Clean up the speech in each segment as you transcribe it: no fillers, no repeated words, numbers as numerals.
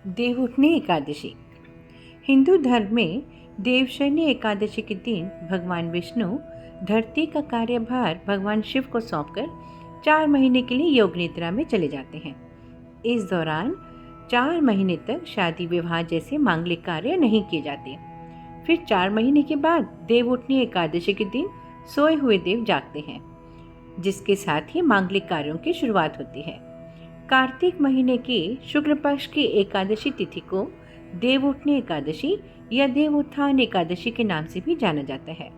देवउठनी एकादशी। हिंदू धर्म में देवशयनी एकादशी के दिन भगवान विष्णु धरती का कार्यभार भगवान शिव को सौंपकर 4 महीने के लिए योग निद्रा में चले जाते हैं। इस दौरान 4 महीने तक शादी विवाह जैसे मांगलिक कार्य नहीं किए जाते। फिर 4 महीने के बाद देवउठनी एकादशी के दिन सोए हुए देव जागते हैं, जिसके साथ ही मांगलिक कार्यों की शुरुआत होती है। कार्तिक महीने की शुक्ल पक्ष की एकादशी तिथि को देवउठनी एकादशी या देवउत्थान एकादशी के नाम से भी जाना जाता है।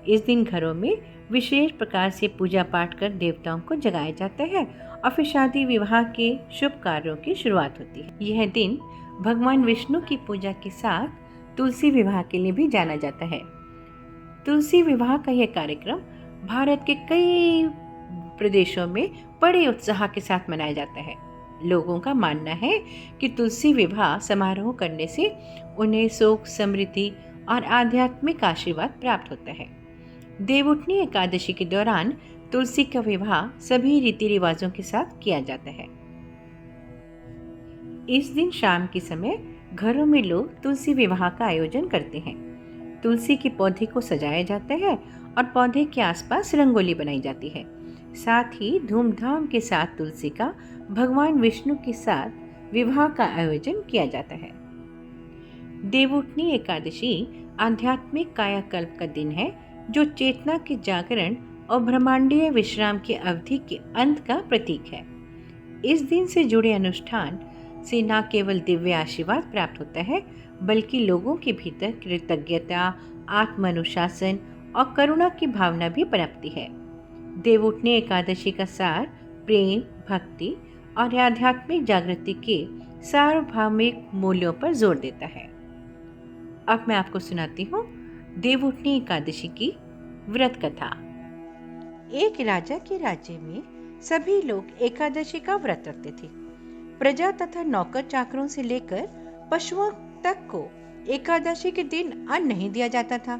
इस दिन घरों में विशेष प्रकार से पूजा पाठ कर देवताओं को जगाया जाता है और फिर शादी विवाह के शुभ कार्यों की शुरुआत होती है। यह दिन भगवान विष्णु की पूजा के साथ तुलसी विवाह के लिए भी जाना जाता है। तुलसी विवाह का यह कार्यक्रम भारत के कई प्रदेशों में बड़े उत्साह के साथ मनाया जाता है। लोगों का मानना है कि तुलसी विवाह समारोह करने से उन्हें सुख, समृद्धि और आध्यात्मिक आशीर्वाद प्राप्त होता है। देवउठनी एकादशी के दौरान तुलसी का विवाह सभी रीति रिवाजों के साथ किया जाता है। इस दिन शाम के समय घरों में लोग तुलसी विवाह का आयोजन करते हैं। तुलसी के पौधे को सजाया जाता है और पौधे के आसपास रंगोली बनाई जाती है। साथ ही धूमधाम के साथ तुलसी का भगवान विष्णु के साथ विवाह का आयोजन किया जाता है। देवउठनी एकादशी आध्यात्मिक कायाकल्प का दिन है, जो चेतना के जागरण और ब्रह्मांडीय विश्राम की अवधि के अंत का प्रतीक है। इस दिन से जुड़े अनुष्ठान से न केवल दिव्य आशीर्वाद प्राप्त होता है, बल्कि लोगों के भीतर कृतज्ञता, आत्मानुशासन और करुणा की भावना भी पनपती है। देवउठनी एकादशी का सार प्रेम, भक्ति और आध्यात्मिक जागृति के सार्वभौमिक मूल्यों पर जोर देता है। अब मैं आपको सुनाती हूँ देवउठनी एकादशी की व्रत कथा। एक राजा के राज्य में सभी लोग एकादशी का व्रत रखते थे। प्रजा तथा नौकर चाकरों से लेकर पशुओं तक को एकादशी के दिन अन्न नहीं दिया जाता था।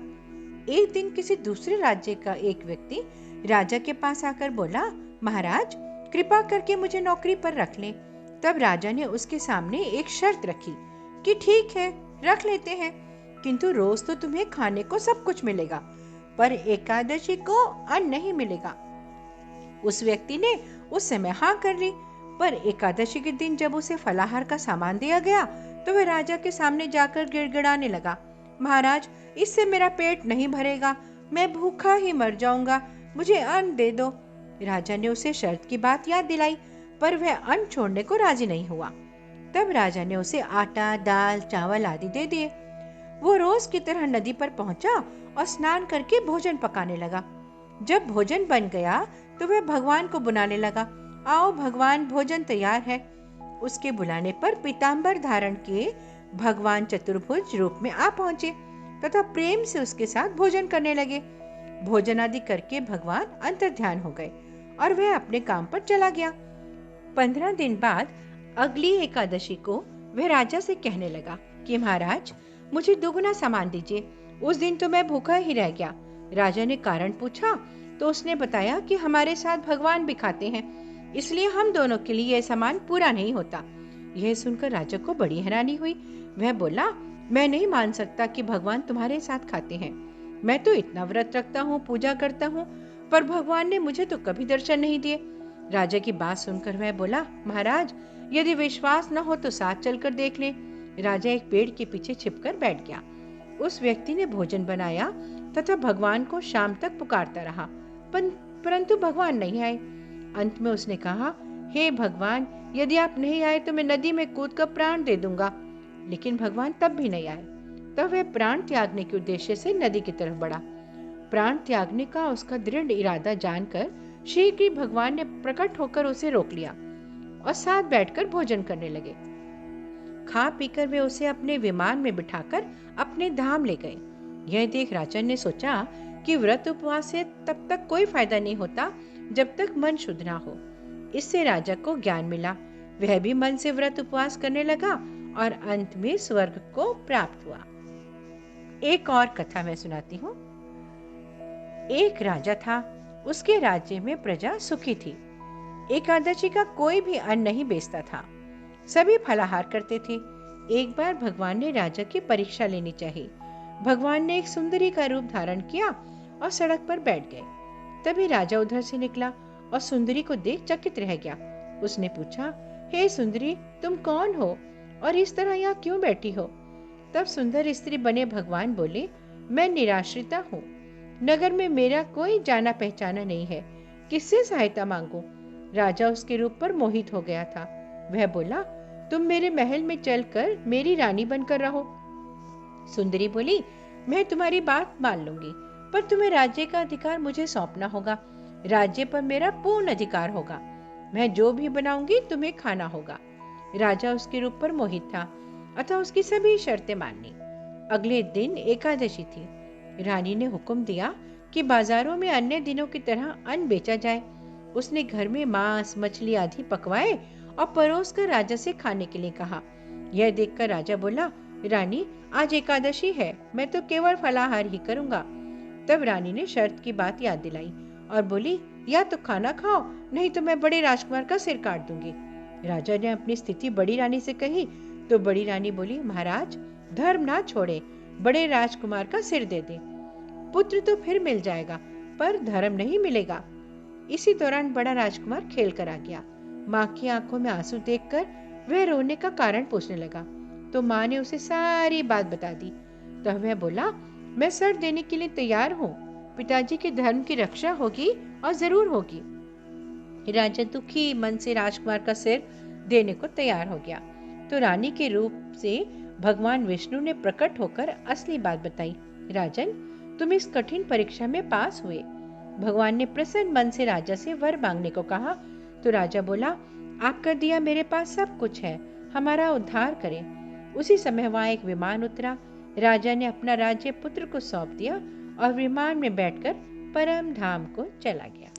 एक दिन किसी दूसरे राज्य का एक व्यक्ति राजा के पास आकर बोला, महाराज, कृपा करके मुझे नौकरी पर रख लें। तब राजा ने उसके सामने एक शर्त रखी कि ठीक है, रख लेते हैं, किंतु रोज तो तुम्हें खाने को सब कुछ मिलेगा, पर एकादशी को अन्न नहीं मिलेगा। उस व्यक्ति ने उस समय हाँ कर ली, पर एकादशी के दिन जब उसे फलाहार का सामान दिया गया तो वह राजा के सामने जाकर गिड़गिड़ाने लगा, महाराज, इससे मेरा पेट नहीं भरेगा, मैं भूखा ही मर जाऊंगा, मुझे अन्न दे दो। राजा ने उसे शर्त की बात याद दिलाई, पर वह अन्न छोड़ने को राजी नहीं हुआ। तब राजा ने उसे आटा, दाल, चावल आदि दे दिए। वो रोज की तरह नदी पर पहुंचा और स्नान करके भोजन पकाने लगा। जब भोजन बन गया तो वह भगवान को बुलाने लगा, आओ भगवान, भोजन तैयार है। उसके बुलाने पर पीताम्बर धारण किए भगवान चतुर्भुज रूप में आ पहुंचे तथा प्रेम से उसके साथ भोजन करने लगे। भोजन आदि करके भगवान अंतर्ध्यान हो गए और वह अपने काम पर चला गया। 15 दिन बाद अगली एकादशी को वह राजा से कहने लगा कि महाराज, मुझे दुगना सामान दीजिए, उस दिन तो मैं भूखा ही रह गया। राजा ने कारण पूछा तो उसने बताया कि हमारे साथ भगवान भी खाते हैं, इसलिए हम दोनों के लिए यह सामान पूरा नहीं होता। यह सुनकर राजा को बड़ी हैरानी हुई। वह बोला, मैं नहीं मान सकता कि भगवान तुम्हारे साथ खाते हैं। मैं तो इतना व्रत रखता हूँ, पूजा करता हूँ, पर भगवान ने मुझे तो कभी दर्शन नहीं दिए। राजा की बात सुनकर वह बोला, महाराज, यदि विश्वास न हो तो साथ चलकर देख लें। राजा एक पेड़ के पीछे छिपकर बैठ गया। उस व्यक्ति ने भोजन बनाया तथा भगवान को शाम तक पुकारता रहा, परंतु भगवान नहीं आए। अंत में उसने कहा, हे भगवान, यदि आप नहीं आए तो मैं नदी में कूदकर प्राण दे दूंगा। लेकिन भगवान तब भी नहीं आए। तब वह प्राण त्यागने के उद्देश्य से नदी की तरफ बढ़ा। प्राण त्यागने का उसका दृढ़ इरादा जानकर शीघ्र ही भगवान ने प्रकट होकर उसे रोक लिया और साथ बैठकर भोजन करने लगे। खा पीकर वे उसे अपने विमान में बिठाकर अपने धाम ले गए। यह देख राजा ने सोचा कि व्रत उपवास से तब तक कोई फायदा नहीं होता जब तक मन शुद्ध ना हो। इससे राजा को ज्ञान मिला। वह भी मन से व्रत उपवास करने लगा और अंत में स्वर्ग को प्राप्त हुआ। एक और कथा मैं सुनाती हूँ। एक राजा था, उसके राज्य में प्रजा सुखी थी। एकादशी का कोई भी अन्न नहीं बेचता था। सभी फलाहार करते थे। एक बार भगवान ने राजा की परीक्षा लेनी चाहिए। भगवान ने एक सुंदरी का रूप धारण किया और सड़क पर बैठ गए। तभी राजा उधर से निकला और सुंदरी को देख चकित रह गया। उसने पूछा, हे सुंदरी, तुम कौन हो और इस तरह यहाँ क्यों बैठी हो? तब सुंदर स्त्री बने भगवान बोले, मैं निराश्रिता हूँ। नगर में मेरा कोई जाना पहचाना नहीं है, किससे सहायता मांगू? राजा उसके रूप पर मोहित हो गया था। वह बोला, तुम मेरे महल में चलकर मेरी रानी बनकर रहो। सुंदरी बोली, मैं तुम्हारी बात मान लूंगी, पर तुम्हें राज्य का अधिकार मुझे सौंपना होगा। राज्य पर मेरा पूर्ण अधिकार होगा। मैं जो भी बनाऊंगी तुम्हें खाना होगा। राजा उसके रूप पर मोहित था अतः उसकी सभी शर्तें मान ली। अगले दिन एकादशी थी। रानी ने हुक्म दिया कि बाजारों में अन्य दिनों की तरह अन्न बेचा जाए। उसने घर में मांस, मछली आदि पकवाए और परोस कर राजा से खाने के लिए कहा। यह देखकर राजा बोला, रानी, आज एकादशी है, मैं तो केवल फलाहार ही करूंगा। तब रानी ने शर्त की बात याद दिलाई और बोली, या तो खाना खाओ, नहीं तो मैं बड़े राजकुमार का सिर काट दूंगी। राजा ने अपनी स्थिति बड़ी रानी से कही तो बड़ी रानी बोली, महाराज, धर्म ना छोड़े, बड़े राजकुमार का सिर दे दे। पुत्र तो फिर मिल जाएगा, पर धर्म नहीं मिलेगा। इसी दौरान बड़ा राजकुमार खेल कर आ गया। माँ की आंखों में आंसू देखकर वह रोने का कारण पूछने लगा, तो माँ ने उसे सारी बात बता दी। तो वह बोला, मैं सर देने के लिए तैयार हूँ। पिताजी के धर्म की रक्षा होगी और जरूर होगी। राजा दुखी मन से राजकुमार का सिर देने को तैयार हो गया। तो रानी के रूप से भगवान विष्णु ने प्रकट होकर असली बात बताई। राजन, तुम इस कठिन परीक्षा में पास हुए। भगवान ने प्रसन्न मन से राजा से वर मांगने को कहा। तो राजा बोला, आपका दिया मेरे पास सब कुछ है, हमारा उद्धार करें। उसी समय वहां एक विमान उतरा। राजा ने अपना राज्य पुत्र को सौंप दिया और विमान में बैठकर परम धाम को चला गया।